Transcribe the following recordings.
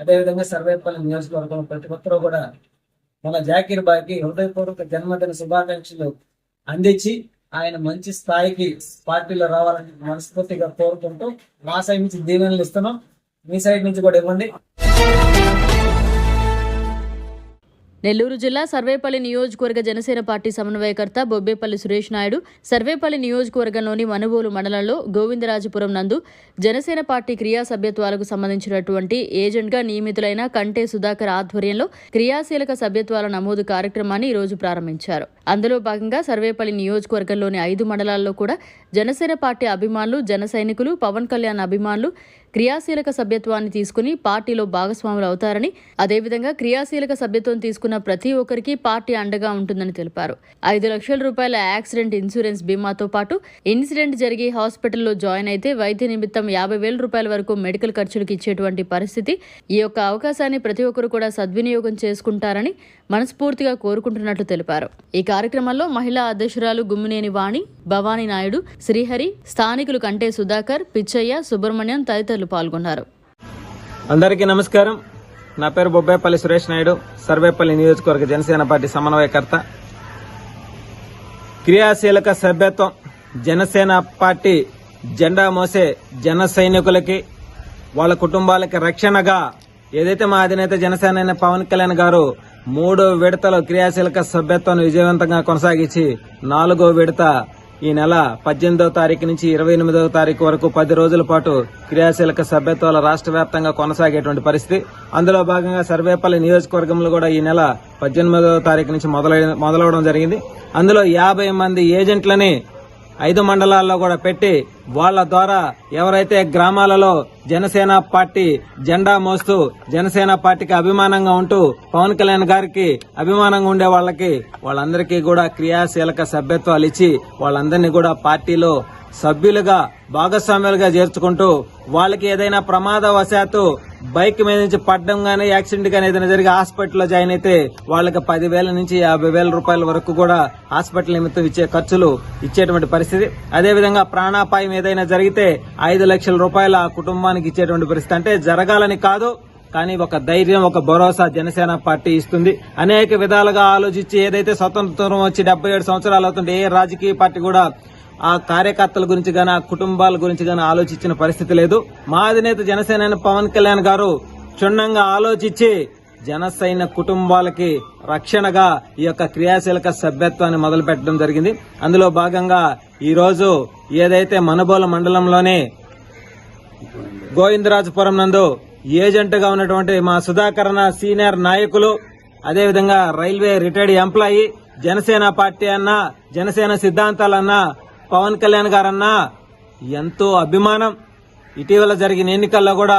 అదేవిధంగా సర్వేపల్లి నియోజకవర్గం ప్రతి ఒక్కరూ కూడా మన జాకీర్ బాయ్కి హృదయపూర్వక జన్మదిన శుభాకాంక్షలు అందించి ఆయన మంచి స్థాయికి పార్టీలో రావాలని మనస్ఫూర్తిగా కోరుకుంటూ మా సైడ్ నుంచి దీవెనలు ఇస్తున్నాం, మీ సైడ్ నుంచి కూడా ఇవ్వండి. నెల్లూరు జిల్లా సర్వేపల్లి నియోజకవర్గ జనసేన పార్టీ సమన్వయకర్త బొబ్బేపల్లి సురేష్ నాయుడు సర్వేపల్లి నియోజకవర్గంలోని మనుబోలు మండలంలో గోవిందరాజపురం నందు జనసేన పార్టీ క్రియా సభ్యత్వాలకు సంబంధించినటువంటి ఏజెంట్గా నియమితులైన కంటే సుధాకర్ ఆధ్వర్యంలో క్రియాశీలక సభ్యత్వాల నమోదు కార్యక్రమాన్ని ఈరోజు ప్రారంభించారు. అందులో భాగంగా సర్వేపల్లి నియోజకవర్గంలోని 5 మండలాల్లో కూడా జనసేన పార్టీ అభిమానులు, జన సైనికులు, పవన్ కళ్యాణ్ అభిమానులు క్రియాశీలక సభ్యత్వాన్ని తీసుకుని పార్టీలో భాగస్వాములు అవుతారని, అదేవిధంగా క్రియాశీలక సభ్యత్వం తీసుకున్న ప్రతి ఒక్కరికి పార్టీ అండగా ఉంటుందని తెలిపారు. 5 లక్షల రూపాయల యాక్సిడెంట్ ఇన్సూరెన్స్ బీమాతో పాటు ఇన్సిడెంట్ జరిగి హాస్పిటల్లో జాయిన్ అయితే వైద్య నిమిత్తం 50,000 రూపాయల వరకు మెడికల్ ఖర్చులకు ఇచ్చేటువంటి పరిస్థితి. ఈ యొక్క అవకాశాన్ని ప్రతి ఒక్కరు కూడా సద్వినియోగం చేసుకుంటారని మనస్ఫూర్తిగా కోరుకుంటున్నట్లు తెలిపారు. ఈ కార్యక్రమంలో మహిళా అధ్యక్షురాలు గుమ్మినేని వాణి, భవానీ నాయుడు, శ్రీహరి, స్థానికులు కంటే సుధాకర్, పిచ్చయ్య, సుబ్రహ్మణ్యం తదితరులు పాల్గొన్నారు. అందరికీ నమస్కారం. నా పేరు బొబ్బేపల్లి సురేష్ నాయుడు, సర్వేపల్లి నియోజకవర్గ జనసేన పార్టీ సమన్వయకర్త. క్రియాశీలక సభ్యత్వం జనసేన పార్టీ జెండా మోసే జన సైనికులకి, వాళ్ళ కుటుంబాలకి రక్షణగా ఏదైతే మా అధినేత జనసేన పవన్ కళ్యాణ్ గారు 3వ విడతలో క్రియాశీలక సభ్యత్వాన్ని విజయవంతంగా కొనసాగించి 4వ విడత ఈ నెల 18వ తారీఖు నుంచి 28వ తారీఖు వరకు 10 రోజుల పాటు క్రియాశీలక సభ్యత్వాల రాష్ట్ర వ్యాప్తంగా కొనసాగేటువంటి పరిస్థితి. అందులో భాగంగా సర్వేపల్లి నియోజకవర్గంలో కూడా ఈ నెల 18వ తారీఖు నుంచి మొదలవడం జరిగింది. అందులో 50 మంది ఏజెంట్లని 5 మండలాల్లో కూడా పెట్టి వాళ్ల ద్వారా ఎవరైతే గ్రామాలలో జనసేన పార్టీ జెండా మోస్తూ జనసేన పార్టీకి అభిమానంగా ఉంటూ పవన్ కళ్యాణ్ గారికి అభిమానంగా ఉండే వాళ్ళందరికీ కూడా క్రియాశీలక సభ్యత్వాలు ఇచ్చి వాళ్ళందరినీ కూడా పార్టీలో సభ్యులుగా భాగస్వామ్యాలుగా చేర్చుకుంటూ వాళ్ళకి ఏదైనా ప్రమాదవశాత్తు బైక్ మీద నుంచి పడ్డం గానీ, యాక్సిడెంట్ గానీ ఏదైనా జరిగి హాస్పిటల్లో జాయిన్ అయితే వాళ్ళకి 10,000 నుంచి 50,000 రూపాయల వరకు కూడా హాస్పిటల్ నిమిత్తం ఇచ్చే ఖర్చులు ఇచ్చేటువంటి పరిస్థితి. అదేవిధంగా ప్రాణాపాయం ఏదైనా జరిగితే 5 లక్షల రూపాయల ఆ కుటుంబానికి ఇచ్చేటువంటి పరిస్థితి. అంటే జరగాలని కాదు, కానీ ఒక ధైర్యం, ఒక భరోసా జనసేన పార్టీ ఇస్తుంది. అనేక విధాలుగా ఆలోచించి ఏదైతే స్వతంత్రం వచ్చి 77 సంవత్సరాలు అవుతుంటే ఏ రాజకీయ పార్టీ కూడా ఆ కార్యకర్తల గురించి గానీ, ఆ కుటుంబాల గురించి గానీ ఆలోచించిన పరిస్థితి లేదు. మా అధినేత జనసేన పవన్ కళ్యాణ్ గారు క్షుణ్ణంగా ఆలోచించి జన సైనిక కుటుంబాలకి రక్షణగా ఈ యొక్క క్రియాశీలక సభ్యత్వాన్ని మొదలు పెట్టడం జరిగింది. అందులో భాగంగా ఈ రోజు ఏదైతే మనుబోలు మండలంలోని గోవిందరాజపురం నందు ఏజెంట్ గా ఉన్నటువంటి మా సుధాకరణ సీనియర్ నాయకులు, అదేవిధంగా railway retired employee, Janasena party అన్నా, జనసేన సిద్ధాంతాలన్నా పవన్ కళ్యాణ్ గారన్నా ఎంతో అభిమానం. ఇటీవల జరిగిన ఎన్నికల్లో కూడా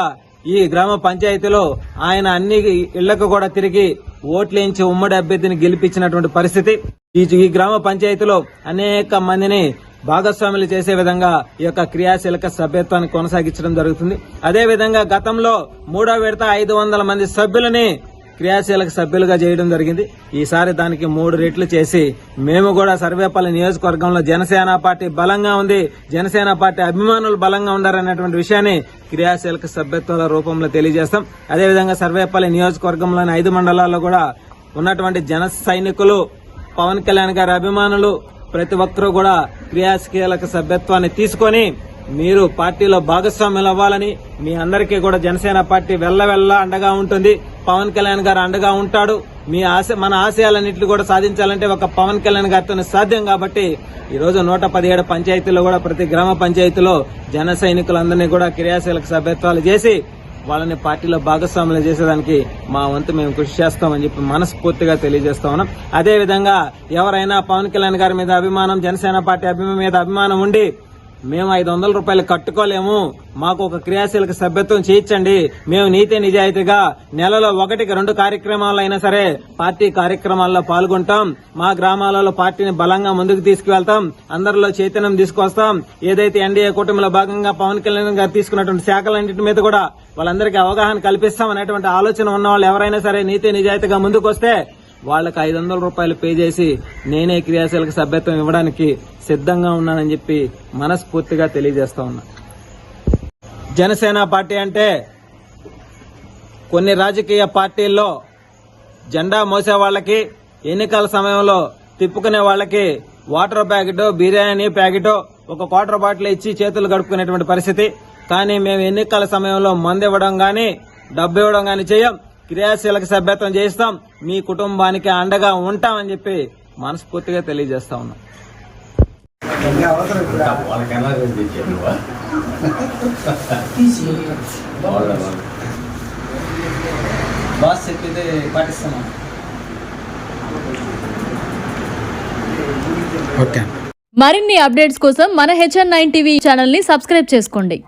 ఈ గ్రామ పంచాయతీలో ఆయన అన్ని ఇళ్లకు కూడా తిరిగి ఓట్లేయించి ఉమ్మడి అభ్యర్థిని గెలిపించినటువంటి పరిస్థితి. ఈ గ్రామ పంచాయతీలో అనేక మందిని భాగస్వాములు చేసే విధంగా ఈ యొక్క క్రియాశీలక సభ్యత్వాన్ని కొనసాగించడం జరుగుతుంది. అదేవిధంగా గతంలో 3వ విడత 500 మంది సభ్యులని క్రియాశీలక సభ్యులుగా చేయడం జరిగింది. ఈసారి దానికి 3 రెట్లు చేసి మేము కూడా సర్వేపల్లి నియోజకవర్గంలో జనసేన పార్టీ బలంగా ఉంది, జనసేన పార్టీ అభిమానులు బలంగా ఉండారనేటువంటి విషయాన్ని క్రియాశీలక సభ్యత్వాల రూపంలో తెలియజేస్తాం. అదేవిధంగా సర్వేపల్లి నియోజకవర్గంలోని 5 మండలాల్లో కూడా ఉన్నటువంటి జన సైనికులు, పవన్ కళ్యాణ్ గారి అభిమానులు ప్రతి ఒక్కరూ కూడా క్రియాశీలక సభ్యత్వాన్ని తీసుకొని మీరు పార్టీలో భాగస్వాములు అవ్వాలని, మీ అందరికీ కూడా జనసేన పార్టీ వెళ్లవెల్లా అండగా ఉంటుంది. పవన్ కళ్యాణ్ గారు అండగా ఉంటాడు. మన ఆశయాలన్నింటినీ కూడా సాధించాలంటే ఒక పవన్ కళ్యాణ్ గారితోనే సాధ్యం. కాబట్టి ఈ రోజు 117 పంచాయతీల్లో కూడా ప్రతి గ్రామ పంచాయతీలో జన సైనికులందరినీ కూడా క్రియాశీలక సభ్యత్వాలు చేసి వాళ్ళని పార్టీలో భాగస్వాములు చేసేదానికి మా వంతు మేము కృషి చేస్తామని చెప్పి మనస్ఫూర్తిగా తెలియజేస్తా ఉన్నాం. అదేవిధంగా ఎవరైనా పవన్ కళ్యాణ్ గారి మీద అభిమానం, జనసేన పార్టీ మీద అభిమానం ఉండి మేము 500 రూపాయలు కట్టుకోలేము, మాకు ఒక క్రియాశీలక సభ్యత్వం చేయించండి, మేము నీతి నిజాయితీగా నెలలో 1-2 కార్యక్రమాలైనా సరే పార్టీ కార్యక్రమాల్లో పాల్గొంటాం, మా గ్రామాలలో పార్టీని బలంగా ముందుకు తీసుకువెళ్తాం, అందరిలో చైతన్యం తీసుకొస్తాం, ఏదైతే ఎన్డీఏ కూటమిలో భాగంగా పవన్ కళ్యాణ్ గారు తీసుకున్నటువంటి శాఖలన్నింటి మీద కూడా వాళ్ళందరికీ అవగాహన కల్పిస్తాం అనేటువంటి ఆలోచన ఉన్న వాళ్ళు ఎవరైనా సరే నీతి నిజాయితీగా ముందుకు వస్తే వాళ్ళకి 500 రూపాయలు పే చేసి నేనే క్రియాశీలక సభ్యత్వం ఇవ్వడానికి సిద్ధంగా ఉన్నానని చెప్పి మనస్ఫూర్తిగా తెలియజేస్తా ఉన్నా. జనసేన పార్టీ అంటే కొన్ని రాజకీయ పార్టీల్లో జెండా మోసే వాళ్ళకి, ఎన్నికల సమయంలో తిప్పుకునే వాళ్ళకి వాటర్ ప్యాకెట్, బిర్యానీ ప్యాకెట్, ఒక క్వార్టర్ బాటిల్ ఇచ్చి చేతులు గడుపుకునేటువంటి పరిస్థితి. కానీ మేము ఎన్నికల సమయంలో మందు ఇవ్వడం గాని, డబ్బు ఇవ్వడం గాని చేయం. క్రియాశీలక సభ్యత్వం చేస్తాం, మీ కుటుంబానికి అండగా ఉంటామని చెప్పి మనస్ఫూర్తిగా తెలియజేస్తా ఉన్నాం. బాస్ చెప్పేది పాటిస్తున్నాం. మరిన్ని అప్డేట్స్ కోసం మన HN9 టీవీ ఛానల్ ని సబ్స్క్రైబ్ చేసుకోండి.